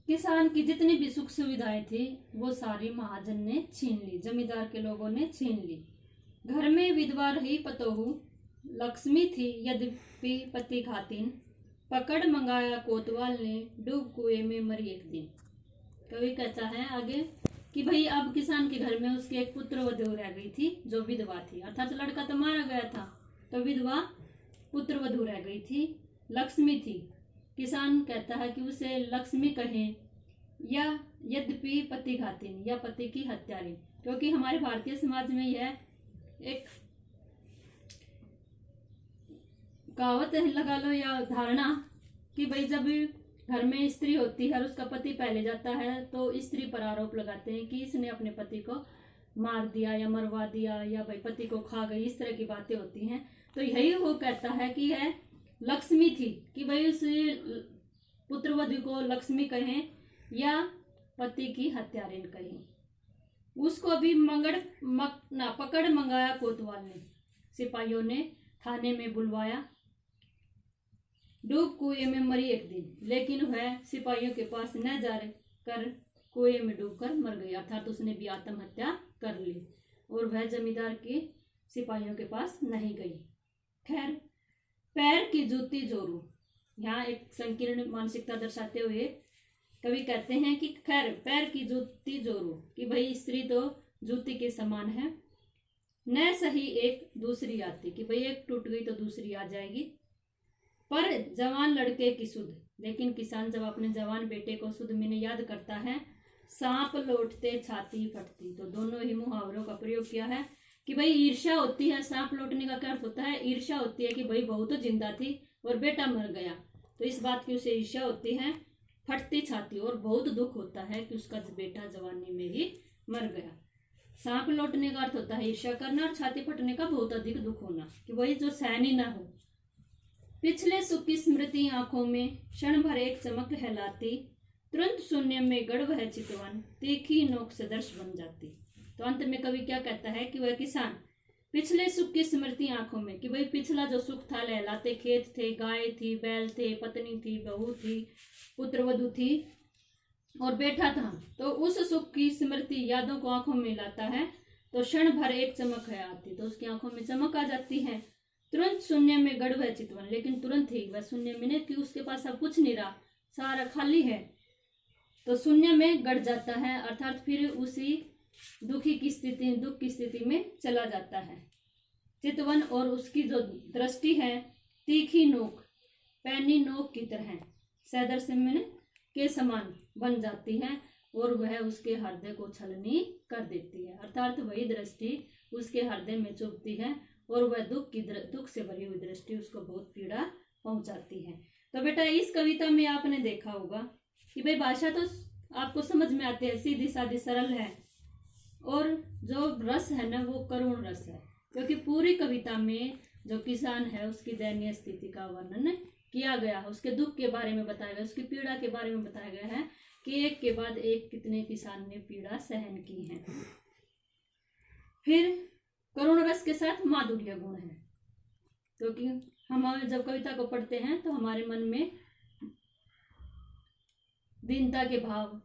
किसान की जितनी भी सुख सुविधाएं थी वो सारी महाजन ने छीन ली, जमींदार के लोगों ने छीन ली। घर में विधवा रही पतोहू, लक्ष्मी थी यद्यपि पति घातिन, पकड़ मंगाया कोतवाल ने, डूब कुएं में मरी एक दिन। कवि कहता है आगे कि भाई अब किसान के घर में उसकी एक पुत्रवधू रह गई थी जो विधवा थी, अर्थात लड़का तो मारा गया था तो विधवा पुत्रवधू रह गई थी, लक्ष्मी थी। किसान कहता है कि उसे लक्ष्मी कहें या यद्यपि पति घातिन या पति की हत्यारी, क्योंकि हमारे भारतीय समाज में यह एक कहावत लगा लो या धारणा कि भाई जब घर में स्त्री होती है और उसका पति पहले जाता है तो स्त्री पर आरोप लगाते हैं कि इसने अपने पति को मार दिया या मरवा दिया या भाई पति को खा गई, इस तरह की बातें होती हैं। तो यही वो कहता है कि यह लक्ष्मी थी कि भाई उस पुत्रवधू को लक्ष्मी कहें या पति की हत्यारिन कहें। उसको भी पकड़ मंगाया कोतवाल ने, सिपाहियों ने थाने में बुलवाया, डूब कुएं में मरी एक दिन, लेकिन वह सिपाहियों के पास न जा कर कुएं में डूबकर मर गई, अर्थात उसने भी आत्महत्या कर ली और वह जमींदार के सिपाहियों के पास नहीं गई। खैर, पैर की जूती जोरू, यहाँ एक संकीर्ण मानसिकता दर्शाते हुए कवि कहते हैं कि खैर पैर की जूती जोरू कि भाई स्त्री तो जूती के समान है, न सही एक दूसरी आती कि भाई एक टूट गई तो दूसरी आ जाएगी, पर जवान लड़के की सुध। लेकिन किसान जब अपने जवान बेटे को सुध में याद करता है, सांप लौटते छाती फटती, तो दोनों ही मुहावरों का प्रयोग किया है कि भाई ईर्ष्या होती है। सांप लौटने का क्या अर्थ होता है? ईर्ष्या होती है कि भाई बहू तो जिंदा थी और बेटा मर गया, तो इस बात की उसे ईर्ष्या होती है। फटती छाती, और बहुत दुख होता है कि उसका बेटा जवानी में ही मर गया। सांप लौटने का अर्थ होता है ईर्ष्या करना, और छाती फटने का बहुत अधिक दुख होना कि वही जो सहन ही ना हो। पिछले सुख की स्मृति आंखों में क्षण भर एक चमक कहलाती, तुरंत शून्य में गढ़ वह चितवन, तीखी नोक से दर्श बन जाती। तो अंत में कवि क्या कहता है कि वह किसान पिछले सुख की स्मृति आंखों में, कि भाई पिछला जो सुख था, लहलाते खेत थे, गाय थी, बैल थे, पत्नी थी, बहू थी, पुत्रवधू थी और बेटा था, तो उस सुख की स्मृति यादों को आंखों में लाता है तो क्षण भर एक चमक है आती, तो उसकी आंखों में चमक आ जाती है। तुरंत शून्य में गढ़ वह चितवन, लेकिन तुरंत ही वह शून्य में नहीं कि उसके पास अब कुछ नहीं रहा, सारा खाली है, तो शून्य में गढ़ जाता है, अर्थात फिर उसी दुख की स्थिति में चला जाता है। चितवन, और उसकी जो दृष्टि है तीखी नोक, पैनी नोक की तरह सैदर से मैंने के समान बन जाती है और वह उसके हृदय को छलनी कर देती है, अर्थात वही दृष्टि उसके हृदय में चुभती है और वह दुख से भरी हुई दृष्टि उसको बहुत पीड़ा पहुंचाती है। तो बेटा इस कविता में आपने देखा होगा कि भाई भाषा तो आपको समझ में आती है, सीधी सादी सरल है, और जो रस है ना वो करुण रस है, क्योंकि पूरी कविता में जो किसान है उसकी दयनीय स्थिति का वर्णन किया गया है, उसके दुख के बारे में बताया गया, उसकी पीड़ा के बारे में बताया गया है कि एक के बाद एक कितने किसान ने पीड़ा सहन की है। फिर करुण रस के साथ माधुर्य गुण है, क्योंकि हम जब कविता को पढ़ते हैं तो हमारे मन में दीनता के भाव,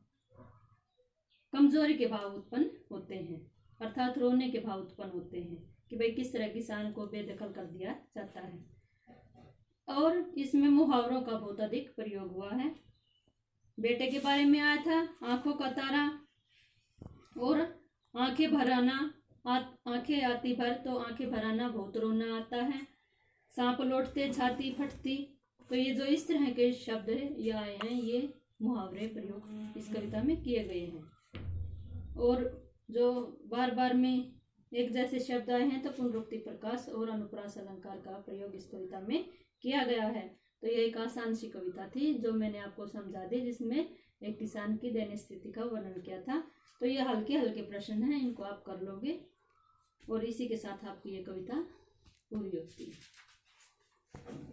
कमजोरी के भाव उत्पन्न होते हैं, अर्थात रोने के भाव उत्पन्न होते हैं कि भाई किस तरह किसान को बेदखल कर दिया जाता है। और इसमें मुहावरों का बहुत अधिक प्रयोग हुआ है। बेटे के बारे में आया था, आंखों का तारा और आंखें भराना, आंखें आती भर तो आंखें भराना, बहुत रोना आता है, सांप लौटते छाती फटती, तो ये जो इस तरह के शब्द ये आए हैं ये मुहावरे प्रयोग इस कविता में किए गए हैं। और जो बार बार में एक जैसे शब्द आए हैं तो पुनरुक्ति प्रकाश और अनुप्रास अलंकार का प्रयोग इस कविता में किया गया है। तो यह एक आसान सी कविता थी जो मैंने आपको समझा दी, जिसमें एक किसान की दैनिक स्थिति का वर्णन किया था। तो ये हल्के हल्के प्रश्न हैं, इनको आप कर लोगे और इसी के साथ आपकी ये कविता पूरी होती है।